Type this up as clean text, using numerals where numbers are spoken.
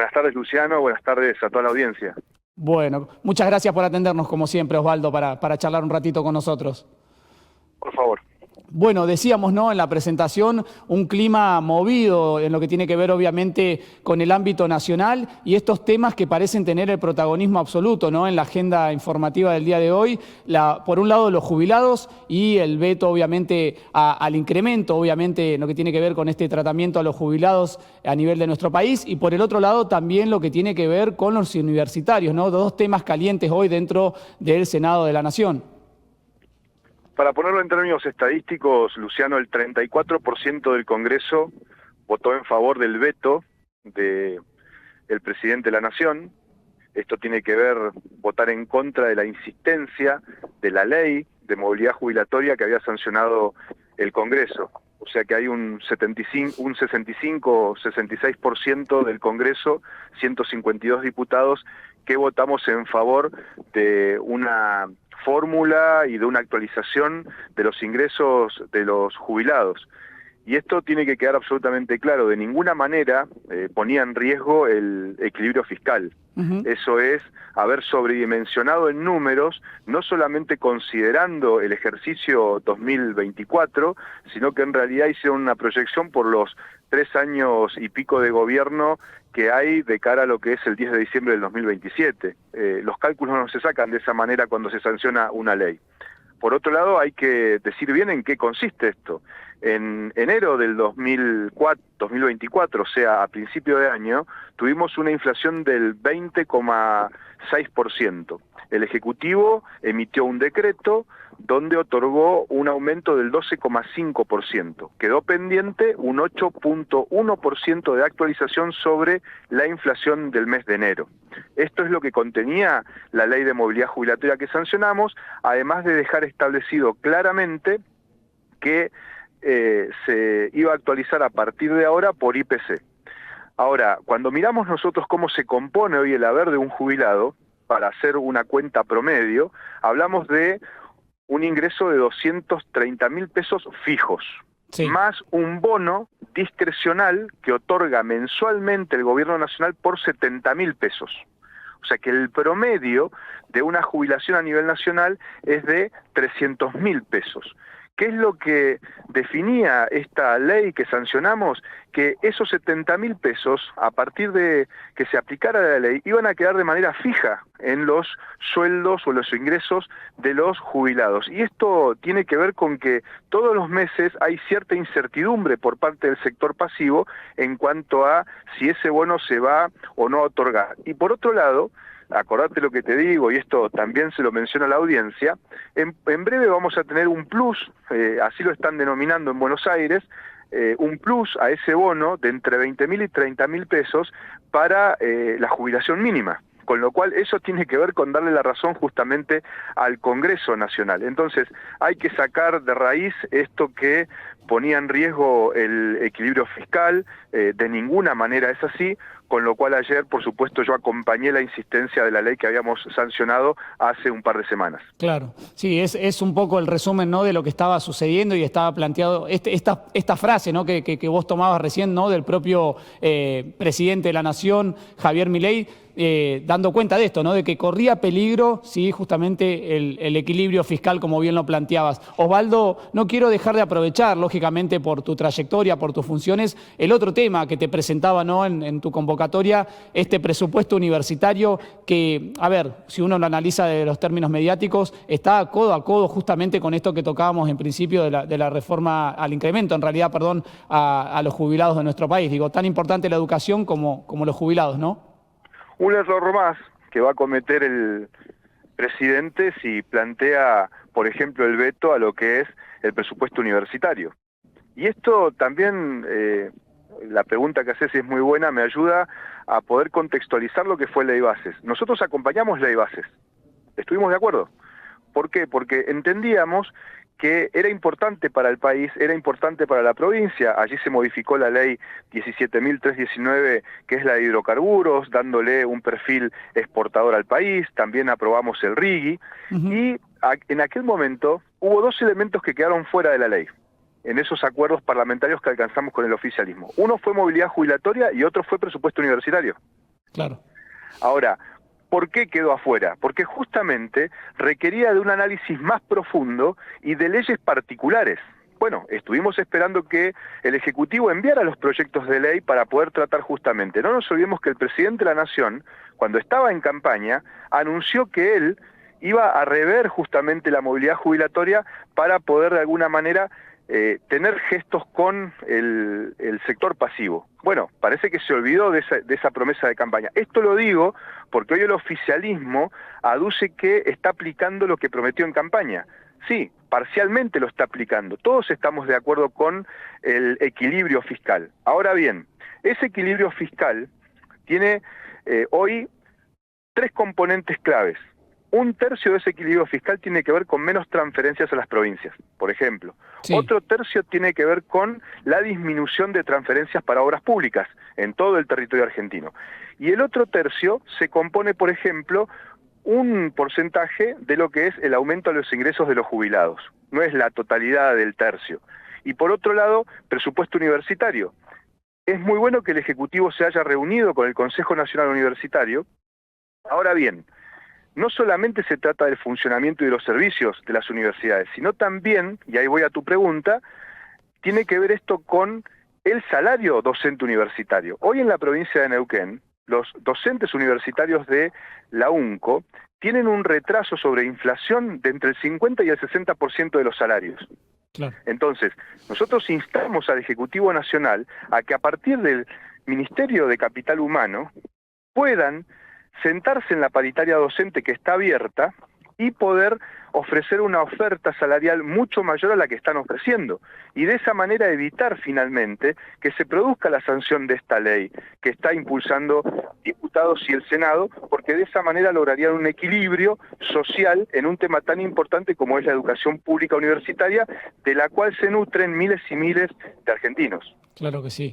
Buenas tardes, Luciano. Buenas tardes a toda la audiencia. Bueno, muchas gracias por atendernos, como siempre, Osvaldo, para charlar un ratito con nosotros. Por favor. Bueno, decíamos, ¿no?, en la presentación, un clima movido en lo que tiene que ver, obviamente, con el ámbito nacional y estos temas que parecen tener el protagonismo absoluto, ¿no?, en la agenda informativa del día de hoy. Por un lado, los jubilados y el veto, obviamente, al incremento, obviamente, en lo que tiene que ver con este tratamiento a los jubilados a nivel de nuestro país. Y por el otro lado, también lo que tiene que ver con los universitarios, ¿no? Dos temas calientes hoy dentro del Senado de la Nación. Para ponerlo en términos estadísticos, Luciano, el 34% del Congreso votó en favor del veto del presidente de la Nación. Esto tiene que ver votar en contra de la insistencia de la ley de movilidad jubilatoria que había sancionado el Congreso. O sea que hay un 65-66% del Congreso, 152 diputados, que votamos en favor de una fórmula y de una actualización de los ingresos de los jubilados. Y esto tiene que quedar absolutamente claro, de ninguna manera ponía en riesgo el equilibrio fiscal. Eso es haber sobredimensionado en números, no solamente considerando el ejercicio 2024, sino que en realidad hicieron una proyección por los 3 años y pico de gobierno que hay de cara a lo que es el 10 de diciembre del 2027. Los cálculos no se sacan de esa manera cuando se sanciona una ley. Por otro lado, hay que decir bien en qué consiste esto. En enero del 2024, o sea, a principio de año, tuvimos una inflación del 20,6%. El Ejecutivo emitió un decreto donde otorgó un aumento del 12,5%. Quedó pendiente un 8,1% de actualización sobre la inflación del mes de enero. Esto es lo que contenía la ley de movilidad jubilatoria que sancionamos, además de dejar establecido claramente que se iba a actualizar a partir de ahora por IPC. Ahora, cuando miramos nosotros cómo se compone hoy el haber de un jubilado, para hacer una cuenta promedio, hablamos de un ingreso de 230.000 pesos fijos, sí, más un bono discrecional que otorga mensualmente el gobierno nacional por 70.000 pesos. O sea que el promedio de una jubilación a nivel nacional es de 300.000 pesos. ¿Qué es lo que definía esta ley que sancionamos? Que esos 70.000 pesos, a partir de que se aplicara la ley, iban a quedar de manera fija en los sueldos o los ingresos de los jubilados. Y esto tiene que ver con que todos los meses hay cierta incertidumbre por parte del sector pasivo en cuanto a si ese bono se va o no a otorgar. Y por otro lado, acordate lo que te digo, y esto también se lo menciona a la audiencia, en breve vamos a tener un plus, así lo están denominando en Buenos Aires, un plus a ese bono de entre 20.000 y 30.000 pesos para la jubilación mínima. Con lo cual eso tiene que ver con darle la razón justamente al Congreso Nacional. Entonces hay que sacar de raíz esto que ponía en riesgo el equilibrio fiscal, de ninguna manera es así, con lo cual ayer, por supuesto, yo acompañé la insistencia de la ley que habíamos sancionado hace un par de semanas. Claro, sí, es un poco el resumen, ¿no?, de lo que estaba sucediendo y estaba planteado esta frase, ¿no?, que vos tomabas recién, ¿no?, del propio presidente de la Nación, Javier Milei, dando cuenta de esto, ¿no?, de que corría peligro, sí, justamente el equilibrio fiscal, como bien lo planteabas. Osvaldo, no quiero dejar de aprovechar, lógicamente, por tu trayectoria, por tus funciones, el otro tema que te presentaba, ¿no?, en tu convocatoria, este presupuesto universitario que, a ver, si uno lo analiza de los términos mediáticos, está codo a codo justamente con esto que tocábamos en principio de la reforma al incremento, en realidad, perdón, a los jubilados de nuestro país. Digo, tan importante la educación como los jubilados, ¿no? Un error más que va a cometer el presidente si plantea, por ejemplo, el veto a lo que es el presupuesto universitario. Y esto también, la pregunta que haces es muy buena, me ayuda a poder contextualizar lo que fue Ley Bases. Nosotros acompañamos Ley Bases, estuvimos de acuerdo. ¿Por qué? Porque entendíamos que era importante para el país, era importante para la provincia. Allí se modificó la ley 17.319, que es la de hidrocarburos, dándole un perfil exportador al país. También aprobamos el RIGI. Y en aquel momento hubo 2 elementos que quedaron fuera de la ley, en esos acuerdos parlamentarios que alcanzamos con el oficialismo. Uno fue movilidad jubilatoria y otro fue presupuesto universitario. Claro. Ahora, ¿por qué quedó afuera? Porque justamente requería de un análisis más profundo y de leyes particulares. Bueno, estuvimos esperando que el Ejecutivo enviara los proyectos de ley para poder tratar justamente. No nos olvidemos que el presidente de la Nación, cuando estaba en campaña, anunció que él iba a rever justamente la movilidad jubilatoria para poder de alguna manera tener gestos con el sector pasivo. Bueno, parece que se olvidó de esa promesa de campaña. Esto lo digo porque hoy el oficialismo aduce que está aplicando lo que prometió en campaña. Sí, parcialmente lo está aplicando. Todos estamos de acuerdo con el equilibrio fiscal. Ahora bien, ese equilibrio fiscal tiene hoy tres componentes claves. Un tercio de ese equilibrio fiscal tiene que ver con menos transferencias a las provincias, por ejemplo. Sí. Otro tercio tiene que ver con la disminución de transferencias para obras públicas en todo el territorio argentino. Y el otro tercio se compone, por ejemplo, un porcentaje de lo que es el aumento de los ingresos de los jubilados. No es la totalidad del tercio. Y por otro lado, presupuesto universitario. Es muy bueno que el Ejecutivo se haya reunido con el Consejo Nacional Universitario. Ahora bien, no solamente se trata del funcionamiento y de los servicios de las universidades, sino también, y ahí voy a tu pregunta, tiene que ver esto con el salario docente universitario. Hoy en la provincia de Neuquén, los docentes universitarios de la UNCO tienen un retraso sobre inflación de entre el 50 y el 60% de los salarios. Claro. Entonces, nosotros instamos al Ejecutivo Nacional a que a partir del Ministerio de Capital Humano puedan sentarse en la paritaria docente que está abierta y poder ofrecer una oferta salarial mucho mayor a la que están ofreciendo. Y de esa manera evitar finalmente que se produzca la sanción de esta ley que está impulsando diputados y el Senado, porque de esa manera lograrían un equilibrio social en un tema tan importante como es la educación pública universitaria, de la cual se nutren miles y miles de argentinos. Claro que sí.